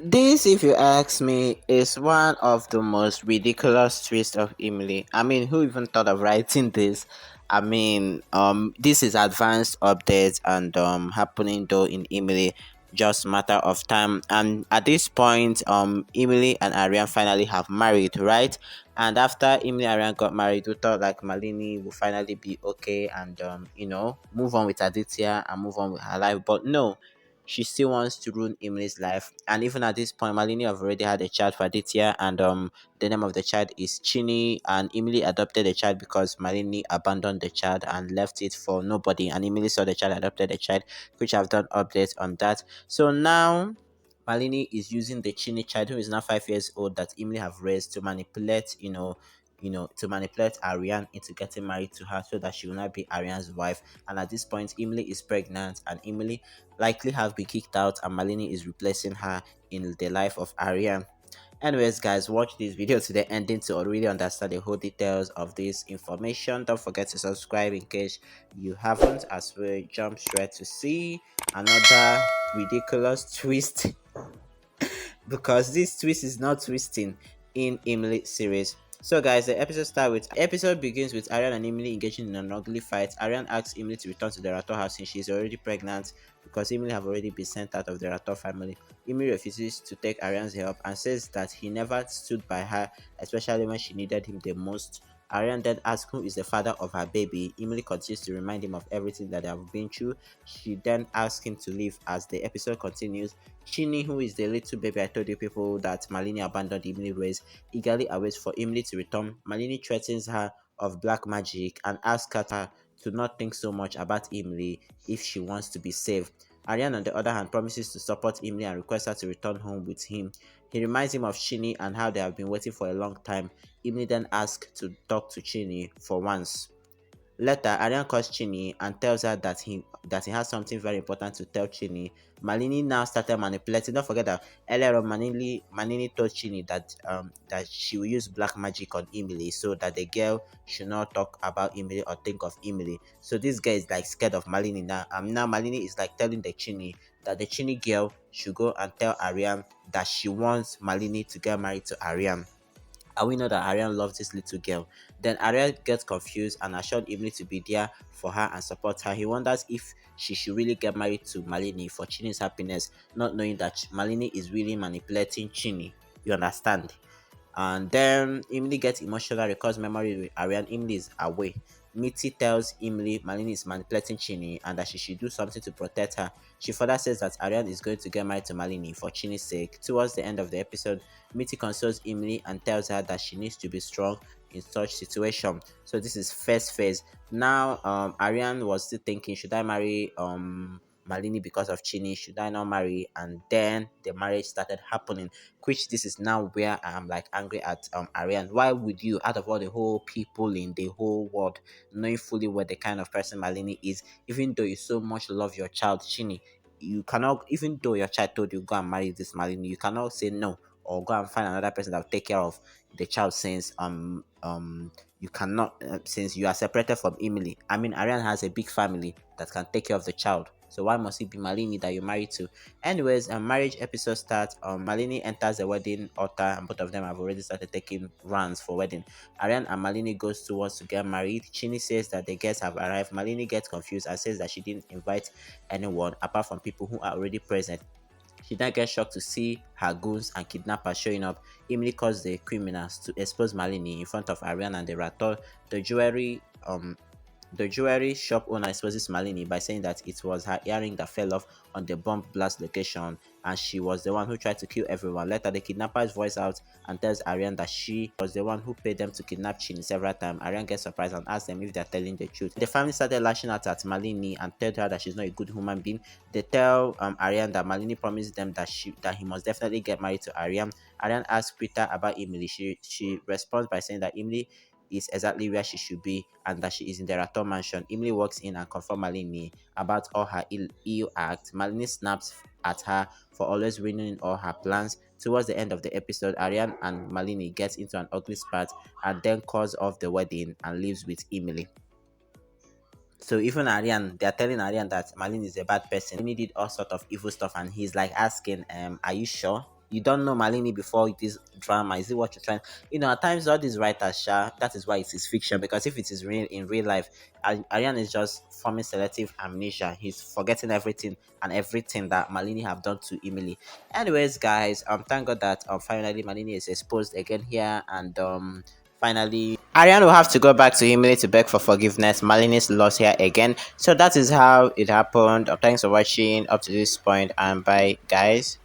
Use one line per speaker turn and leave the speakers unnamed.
This, if you ask me, is one of the most ridiculous twists of Imlie. I mean, who even thought of writing this? I mean, this is advanced updates and happening though in Imlie, just matter of time. And at this point, Imlie and Aryan finally have married, right? And after Imlie and Aryan got married, we thought like Malini will finally be okay and move on with Aditya and move on with her life. But no, she still wants to ruin Emily's life. And even at this point, Malini have already had a child for Aditya, and the name of the child is Chini. And Emily adopted the child because Malini abandoned the child and left it for nobody. And Emily saw the child, adopted the child, which I've done updates on that. So now Malini is using the Chini child, who is now 5 years old, that Emily have raised to manipulate, to manipulate Aryan into getting married to her so that she will not be Aryan's wife. And at this point, Emily is pregnant, and Emily likely have been kicked out, and Malini is replacing her in the life of Aryan. Anyways, guys, watch this video to the ending to really understand the whole details of this information. Don't forget to subscribe in case you haven't, as we jump straight to see another ridiculous twist because this twist is not twisting in Emily series. So guys, the episode begins with Aryan and Emily engaging in an ugly fight. Aryan asks Emily to return to the Rato house since she is already pregnant because Emily have already been sent out of the Rato family. Emily refuses to take Aryan's help and says that he never stood by her, especially when she needed him the most. Aryan then asks who is the father of her baby. Emily continues to remind him of everything that they have been through. She then asks him to leave. As the episode continues, Chini, who is the little baby I told you people that Malini abandoned Emily raised, eagerly awaits for Emily to return. Malini threatens her of black magic and asks her to not think so much about Emily if she wants to be saved. Aryan, on the other hand, promises to support Emily and requests her to return home with him. He reminds him of Chini and how they have been waiting for a long time. Emily then asks to talk to Chini for once. Later, Aryan calls Chini and tells her that he has something very important to tell Chini. Malini now started manipulating. Don't forget that earlier on, Malini told Chini that she will use black magic on Emily so that the girl should not talk about Emily or think of Emily. So this guy is like scared of Malini now. Now Malini is like telling the Chini that the Chini girl should go and tell Aryan that she wants Malini to get married to Aryan. And we know that Aryan loves this little girl. Then Aryan gets confused and assured Emily to be there for her and support her. He wonders if she should really get married to Malini for Chini's happiness, not knowing that Malini is really manipulating Chini. You understand? And then Emily gets emotional, recalls memory with Aryan. Emily is away. Mitty tells Emily Malini is manipulating Chini and that she should do something to protect her. She further says that Aryan is going to get married to Malini for Chini's sake. Towards the end of the episode, Mitty consoles Emily and tells her that she needs to be strong in such situation. So this is first phase. Now Aryan was still thinking, should I marry Malini because of Chini? Should I not marry? And then the marriage started happening, which this is now where I'm like angry at Aryan. Why would you, out of all the whole people in the whole world, knowing fully what the kind of person Malini is, even though you so much love your child Chini, you cannot, even though your child told you go and marry this Malini, you cannot say no or go and find another person that will take care of the child since you cannot since you are separated from Emily. I mean, Aryan has a big family that can take care of the child. So why must it be Malini that you're married to? Anyways, marriage episode starts. Malini enters the wedding altar, and both of them have already started taking runs for wedding. Aryan and Malini goes towards to get married. Chini says that the guests have arrived. Malini gets confused and says that she didn't invite anyone apart from people who are already present. She then gets shocked to see her goons and kidnappers showing up. Emily calls the criminals to expose Malini in front of Aryan and the Rator. The jewelry shop owner exposes Malini by saying that it was her earring that fell off on the bomb blast location and she was the one who tried to kill everyone. Later, the kidnappers voice out and tells Aryan that she was the one who paid them to kidnap Chin several times. Aryan gets surprised and asks them if they're telling the truth. The family started lashing out at Malini and told her that she's not a good human being. They tell Aryan that Malini promised them that he must definitely get married to Aryan. Aryan asks Peter about Emily. She responds by saying that Emily is exactly where she should be and that she is in the Raton mansion. Emily walks in and confronts Malini about all her ill acts. Malini snaps at her for always ruining all her plans. Towards the end of the episode, Aryan and Malini get into an ugly spat and then calls off the wedding and leaves with Emily. So even Aryan, they're telling Aryan that Malin is a bad person. He did all sort of evil stuff, and he's like asking, "Are you sure?" you don't know Malini before this drama. Is it what you're trying? At times all these writers, that is why it is fiction. Because if it is real in real life, Aryan is just forming selective amnesia. He's forgetting everything that Malini have done to Emily. Anyways, guys, thank God that finally Malini is exposed again here, and finally Aryan will have to go back to Emily to beg for forgiveness. Malini's lost here again. So that is how it happened. Thanks for watching up to this point, and bye, guys.